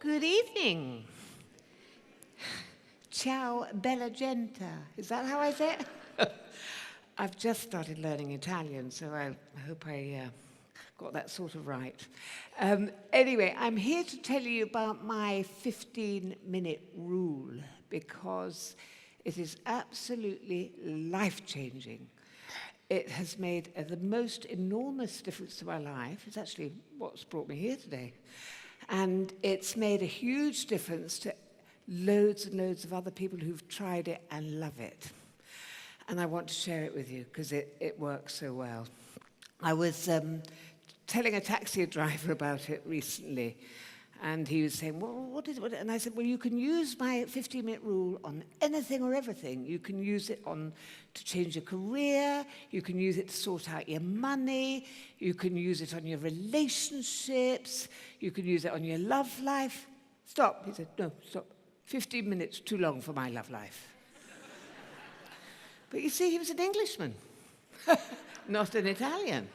Good evening. Ciao, bella gente. Is that how I say it? I've just started learning Italian, so I hope I got that sort of right. Anyway, I'm here to tell you about my 15-minute rule because it is absolutely life-changing. It has made the most enormous difference to my life. It's actually what's brought me here today. And it's made a huge difference to loads and loads of other people who've tried it and love it. And I want to share it with you because it works so well. I was telling a taxi driver about it recently, and he was saying, well, what is it? And I said, well, you can use my 15-minute rule on anything or everything. You can use it to change your career. You can use it to sort out your money. You can use it on your relationships. You can use it on your love life. Stop. He said, no, stop. 15 minutes too long for my love life. But you see, he was an Englishman, not an Italian.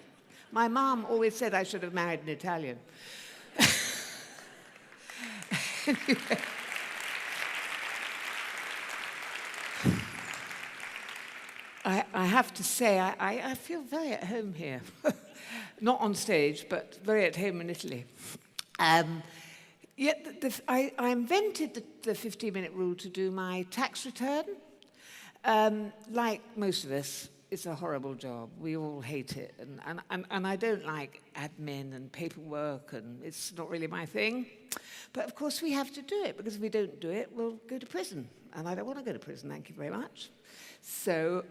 My mom always said I should have married an Italian. Anyway. I have to say, I feel very at home here. Not on stage, but very at home in Italy. Yet I invented the 15-minute rule to do my tax return. Like most of us, it's a horrible job. We all hate it. And I don't like admin and paperwork, and it's not really my thing. But of course, we have to do it, because if we don't do it, we'll go to prison. And I don't want to go to prison, thank you very much. So,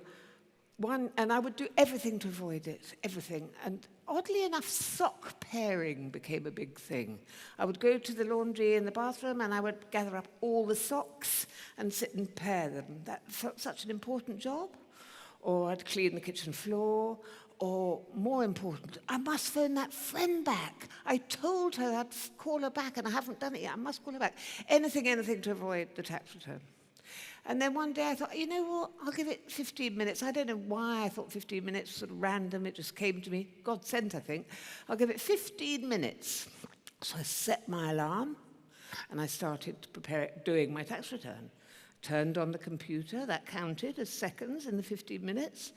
and I would do everything to avoid it, everything. And oddly enough, sock pairing became a big thing. I would go to the laundry in the bathroom, and I would gather up all the socks and sit and pair them. That felt such an important job. Or I'd clean the kitchen floor, or more important, I must phone that friend back. I told her I'd call her back, and I haven't done it yet. I must call her back. Anything to avoid the tax return. And then one day I thought, you know what, I'll give it 15 minutes. I don't know why I thought 15 minutes, sort of random, it just came to me. God sent, I think. I'll give it 15 minutes. So I set my alarm, and I started to prepare doing my tax return. Turned on the computer, that counted as seconds in the 15 minutes,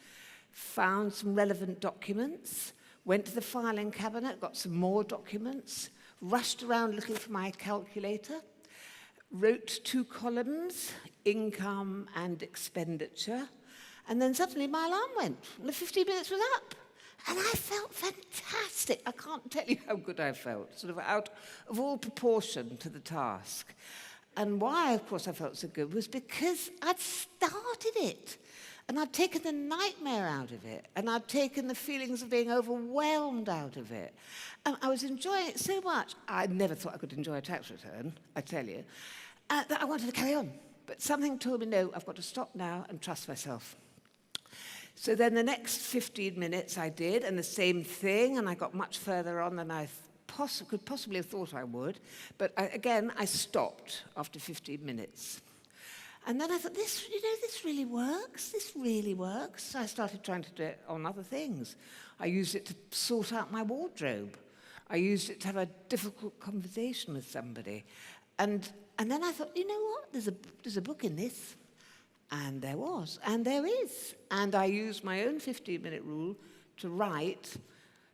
found some relevant documents, went to the filing cabinet, got some more documents, rushed around looking for my calculator, wrote 2 columns, income and expenditure, and then suddenly my alarm went, and the 15 minutes was up. And I felt fantastic. I can't tell you how good I felt, sort of out of all proportion to the task. And why, of course, I felt so good was because I'd started it. And I'd taken the nightmare out of it. And I'd taken the feelings of being overwhelmed out of it. And I was enjoying it so much. I never thought I could enjoy a tax return, I tell you, that I wanted to carry on. But something told me, no, I've got to stop now and trust myself. So then the next 15 minutes I did, and the same thing, and I got much further on than I could possibly have thought I would, but again, I stopped after 15 minutes. And then I thought, this really works. This really works. So I started trying to do it on other things. I used it to sort out my wardrobe. I used it to have a difficult conversation with somebody. And then I thought, you know what? There's a book in this. And there was. And there is. And I used my own 15-minute rule to write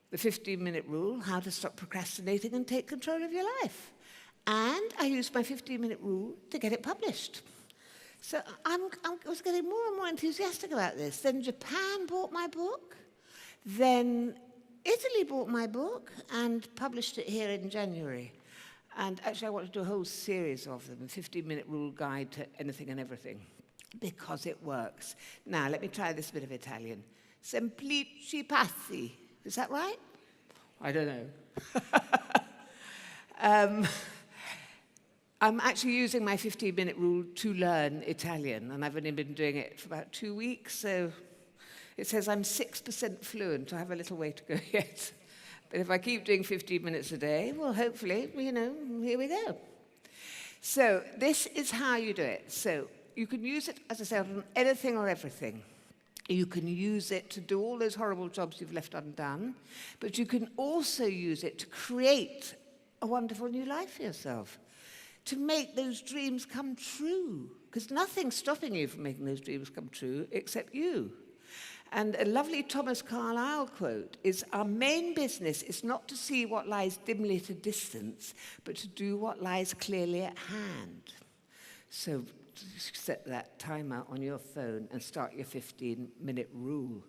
the 15-minute rule, how to stop procrastinating and take control of your life. And I used my 15-minute rule to get it published. So I was getting more and more enthusiastic about this. Then Japan bought my book. Then Italy bought my book and published it here in January. And actually, I want to do a whole series of them, a 15-minute rule guide to anything and everything, because it works. Now, let me try this bit of Italian. Semplici passi. Is that right? I don't know. I'm actually using my 15-minute rule to learn Italian, and I've only been doing it for about 2 weeks, so it says I'm 6% fluent. I have a little way to go yet. But if I keep doing 15 minutes a day, well, hopefully, here we go. So this is how you do it. So you can use it, as I said, on anything or everything. You can use it to do all those horrible jobs you've left undone, but you can also use it to create a wonderful new life for yourself. to make those dreams come true, because nothing's stopping you from making those dreams come true except you. And a lovely Thomas Carlyle quote is, "Our main business is not to see what lies dimly at a distance, but to do what lies clearly at hand." So set that timer on your phone and start your 15-minute rule.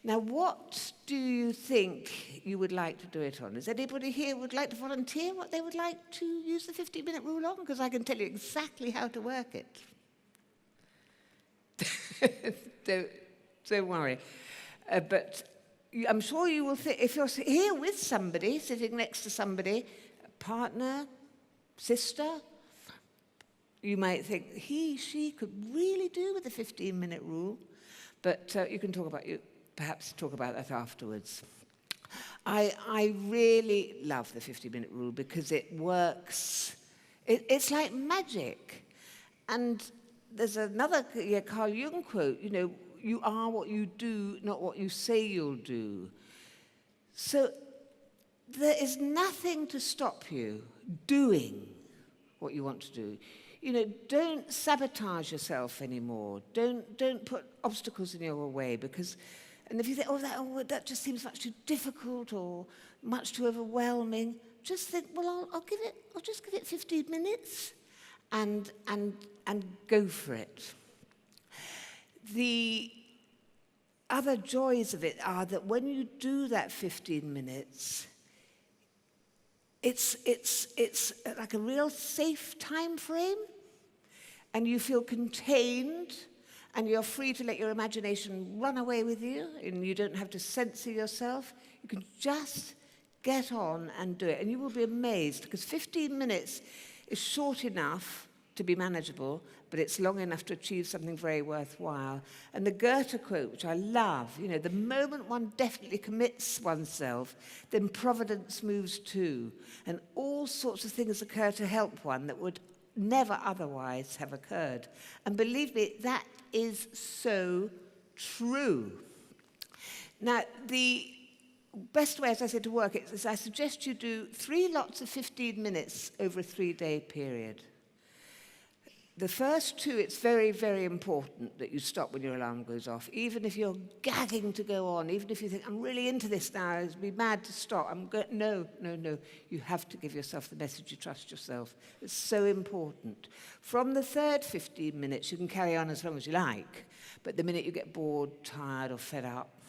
Now, what do you think you would like to do it on? Is anybody here would like to volunteer what they would like to use the 15-minute rule on? Because I can tell you exactly how to work it. Don't worry. But I'm sure you will think, if you're here with somebody, sitting next to somebody, a partner, sister, you might think, she could really do with the 15-minute rule. But you can perhaps talk about that afterwards. I really love the 50-minute rule because it works. It's like magic. And there's another Carl Jung quote, you are what you do, not what you say you'll do. So there is nothing to stop you doing what you want to do. Don't sabotage yourself anymore. Don't put obstacles in your way and if you think, that just seems much too difficult or much too overwhelming, just think, well, I'll just give it 15 minutes and go for it. The other joys of it are that when you do that 15 minutes, it's like a real safe time frame, and you feel contained, and you're free to let your imagination run away with you, and you don't have to censor yourself. You can just get on and do it, and you will be amazed, because 15 minutes is short enough to be manageable, but it's long enough to achieve something very worthwhile. And the Goethe quote, which I love, the moment one definitely commits oneself, then providence moves too, and all sorts of things occur to help one that would never otherwise have occurred. And believe me, that is so true. Now, the best way, as I said, to work it is I suggest you do 3 lots of 15 minutes over a 3-day period. The first 2, it's very, very important that you stop when your alarm goes off. Even if you're gagging to go on, even if you think, I'm really into this now, I'd be mad to stop. No. You have to give yourself the message you trust yourself. It's so important. From the 3rd 15 minutes, you can carry on as long as you like. But the minute you get bored, tired, or fed up,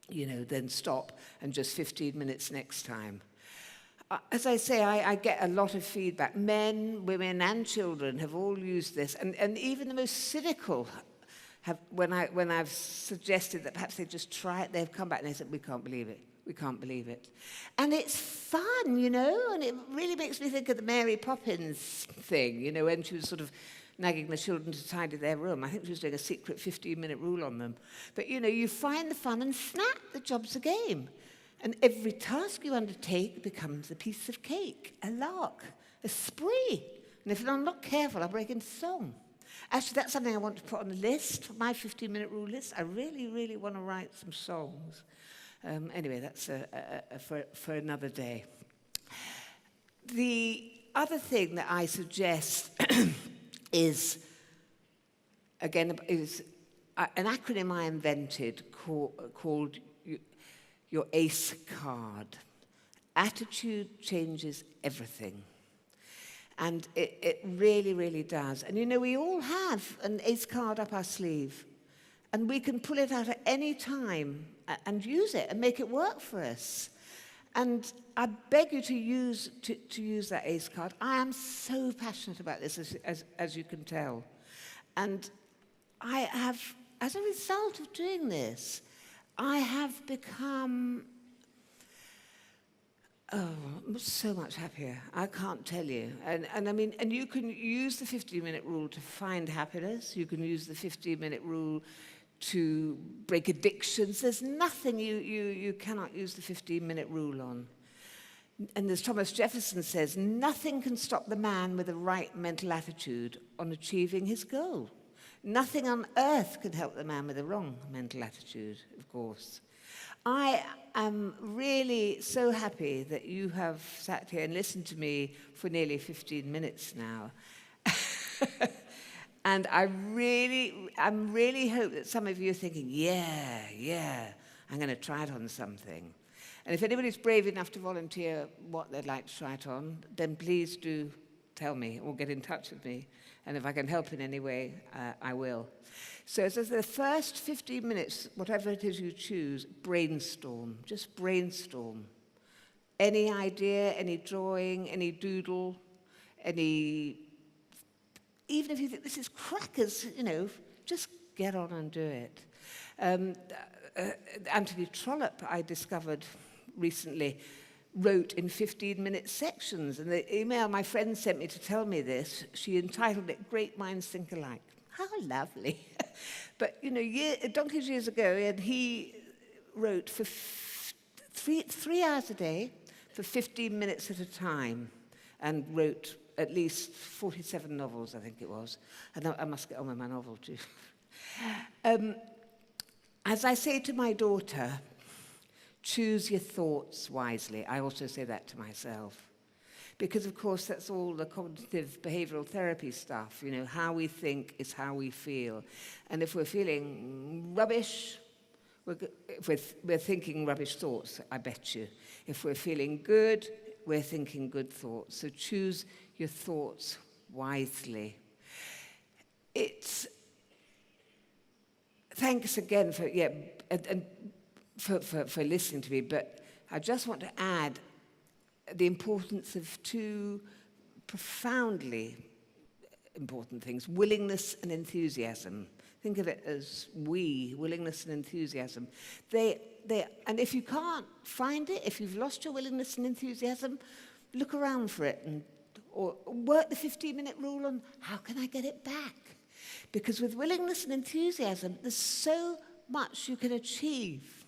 then stop and just 15 minutes next time. As I say, I get a lot of feedback. Men, women, and children have all used this, and even the most cynical have. When I've suggested that perhaps they just try it, they've come back and they said, "We can't believe it. We can't believe it," and it's fun, and it really makes me think of the Mary Poppins thing, when she was sort of nagging the children to tidy their room. I think she was doing a secret 15-minute rule on them. But you find the fun, and snap, the job's a game. And every task you undertake becomes a piece of cake, a lark, a spree. And if I'm not careful, I'll break into song. Actually, that's something I want to put on the list, my 15-minute rule list. I really, really want to write some songs. Anyway, that's for another day. The other thing that I suggest is an acronym I invented called your ACE card. Attitude changes everything. And it really, really does. And we all have an ACE card up our sleeve. And we can pull it out at any time and use it and make it work for us. And I beg you to use that ACE card. I am so passionate about this, as you can tell. And I have, as a result of doing this, I have become so much happier. I can't tell you. And you can use the 15-minute rule to find happiness. You can use the 15-minute rule to break addictions. There's nothing you cannot use the 15-minute rule on. And as Thomas Jefferson says, nothing can stop the man with the right mental attitude on achieving his goal. Nothing on earth can help the man with the wrong mental attitude, of course. I am really so happy that you have sat here and listened to me for nearly 15 minutes now. And I'm really hope that some of you are thinking, yeah, I'm going to try it on something. And if anybody's brave enough to volunteer what they'd like to try it on, then please do tell me or get in touch with me. And if I can help in any way, I will. So as the first 15 minutes, whatever it is you choose, brainstorm. Just brainstorm. Any idea, any drawing, any doodle, even if you think this is crackers, just get on and do it. Anthony Trollope, I discovered recently, wrote in 15-minute sections. And the email my friend sent me to tell me this, she entitled it Great Minds Think Alike. How lovely. But, donkeys years ago, and he wrote for 3 hours a day for 15 minutes at a time and wrote at least 47 novels, I think it was. And I must get on with my novel too. As I say to my daughter, choose your thoughts wisely. I also say that to myself. Because, of course, that's all the cognitive behavioral therapy stuff. How we think is how we feel. And if we're feeling rubbish, we're thinking rubbish thoughts, I bet you. If we're feeling good, we're thinking good thoughts. So choose your thoughts wisely. Thanks again for listening to me, but I just want to add the importance of 2 profoundly important things: willingness and enthusiasm. Think of it as willingness and enthusiasm. And if you can't find it, if you've lost your willingness and enthusiasm, look around for it or work the 15-minute rule on how can I get it back? Because with willingness and enthusiasm, there's so much you can achieve.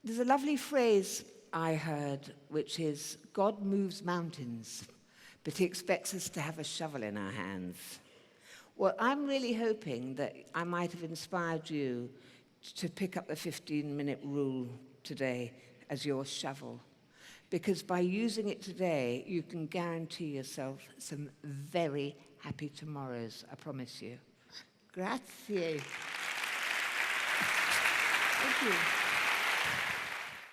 There's a lovely phrase I heard, which is, God moves mountains, but he expects us to have a shovel in our hands. Well, I'm really hoping that I might have inspired you to pick up the 15-minute rule today as your shovel. Because by using it today, you can guarantee yourself some very happy tomorrows, I promise you. Grazie. Thank you.